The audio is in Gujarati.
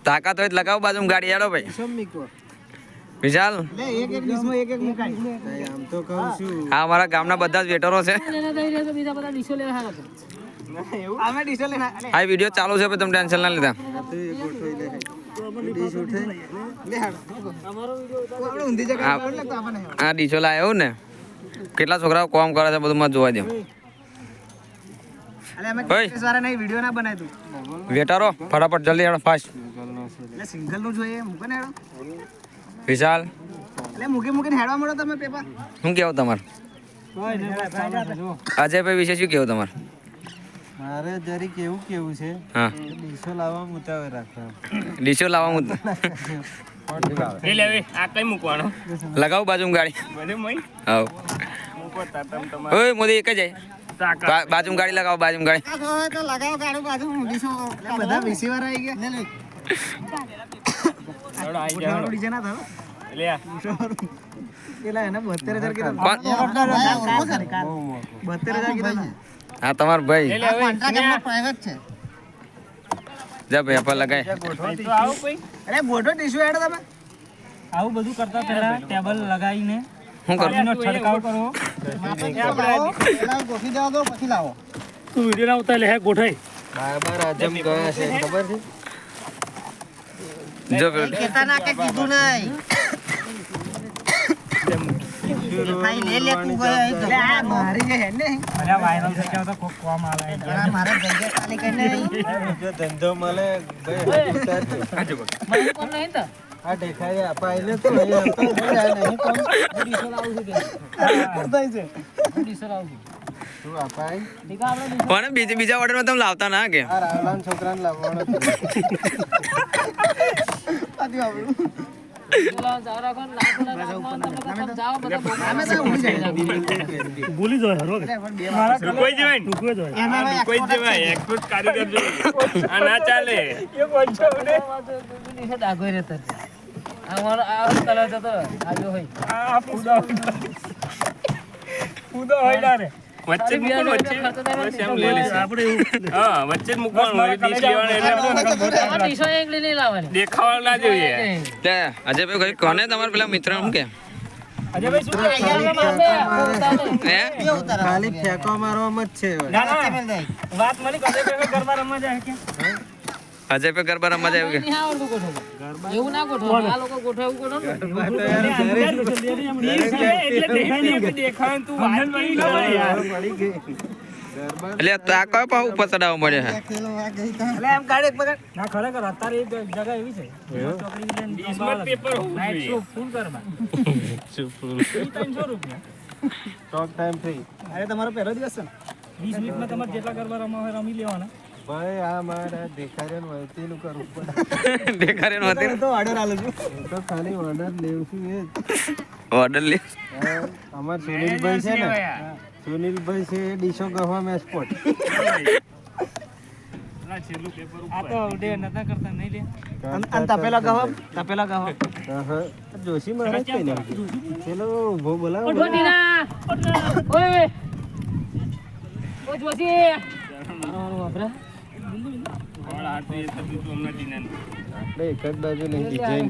તાકાત હોય લગાવો બાજુ ગાડી હેડો ભાઈ વિશાલ હા અમારા ગામના બધા જ વેટરો છે આ વિડીયો ચાલુ છે તમે ટેન્શન ના લેતા હા ડીશો લાવ્યો ને કેટલા છોકરાઓ કોમ કરે છે બધું જોવા દો વેટરો ફટાફટ જલ્દી હેડો ફાસ્ટ સિંગલ નું જોઈએ મૂકે ને હેડો વિશાલ એટલે મૂકે હેડવા મળો તમે પેપર શું કેવું તમારે અજયભાઈ વિશે શું કેવું તમારે મારે જરીક એવું કેવું છે હા ડીશો લાવવા મુતાવે રાખવા ડીશો લાવવા મુદ્દે એ લેવી આ કઈ મૂકવાનો લગાવ બાજુ ગાડી બધું મય હા મૂકો તાતમ તમારે ઓય મોદી એક જ તાકાત બાજુ ગાડી લગાવો બાજુ ગાડી તો લગાવો ગાડો બાજુ ઊંડીસો બધા રિસીવર આવી ગયા લે થોડો આઈ જાવ ડીજે ના થાવ લે આ પેલા એને 72000 કીધા કોણ 72000 કીધા હા તમાર ભાઈ લે હવે પ્રાઇવેટ છે જા ભાઈ આપા લગાય તો આવો કોઈ અરે ગોઠો ટીશ્યુ હેડો તમે આવું બધું કરતા પહેલા ટેબલ લગાવીને શું કરું પાણીનો છંટકાવ કરવો પેલા ગોઠી દેવા દો પછી લાવો તું વિડીયો ના ઉતાર લે હે ગોઠાઈ બાર અજમ ગયા છે ખબર છે જો પેલો કેતા ના કે કીધું નહીં ભાઈ લે તું ગયા મારી જે હે ને અરે વાયરલ થઈ ગયા તો કોક કોમ આવે મારે જગ્યા ખાલી કરીને જો ધંધો મળે ભાઈ ઉતારજો મને કોમ નહીં તો આ દેખાય અપાઈને તો નહીં કોમ ડીશો લાવું છે ડીશો લાવું છે તું અપાય ઠીક આપણે પણ બીજા ઓર્ડરમાં તમે લાવતા ના કે આ રાવલાન છોકરાને લાવવાનો ભૂલી જાય હરો કોઈ જવાય કોઈ જવાય એક્સપોર્ટ કારીગર જો આ ના ચાલે વચ્ચે મૂકવાનું વચ્ચે બસ એમ લે લેશે હા વચ્ચે જ મૂકવાનું હોય ડીશ લેવાનું એટલે દેખાવા ના જોઈએ તે અજયભાઈ કોને તમારા પેલા મિત્ર શું કે હે ખાલી ફેંકો મારવામાં જ છે વાત મળી કદે ઘરમાં રમવા જાય કે અજયભાઈ ગરબા રમવા જાય કે એવું ના ગોઠવો આ લોકો ગોઠવે એવું ગોઠવો એટલે દેખાય તું વાત કરી લો યાર એટલે તા કયો પાહુ ઉપર ચડાવવા મળે છે એટલે એમ ગાડી પકડ ના ખરેખર અત્યારે એક જગ્યા એવી છે ડીશમાં પેપર હોવું નાઈટ જોઈએ શો ફૂલ કરવા 300 રૂપિયા ટોક ટાઈમ ફ્રી અરે તમારો પહેલો દિવસ છે ને 20 મિનિટમાં તમારે જેટલા ગરબા રમવા હોય રમી લેવાના ભાઈ આ મારા દેખાડે ને વળતીનું કરવું પડે દેખાડે નહોતી તો ઓર્ડર આલું છું હું તો ખાલી ઓર્ડર લેવું છું એ ઓર્ડર લે અમાર સુનિલભાઈ છે ને સુનિલભાઈ છે એ ડીશો ગવા મેં સ્પોટ છેલ્લું પેપર આ તો ડે નતા કરતા નહીં લે અને તપેલા કહો જોશી મહારાજ કઈ નાખ્યું ચલો ઉભો બોલાવો ઓય ઓ જોશી વાળા હાથે એ તબી તો હમણાં દીના આપણે એક જ બાજુ નહીં ડિઝાઇન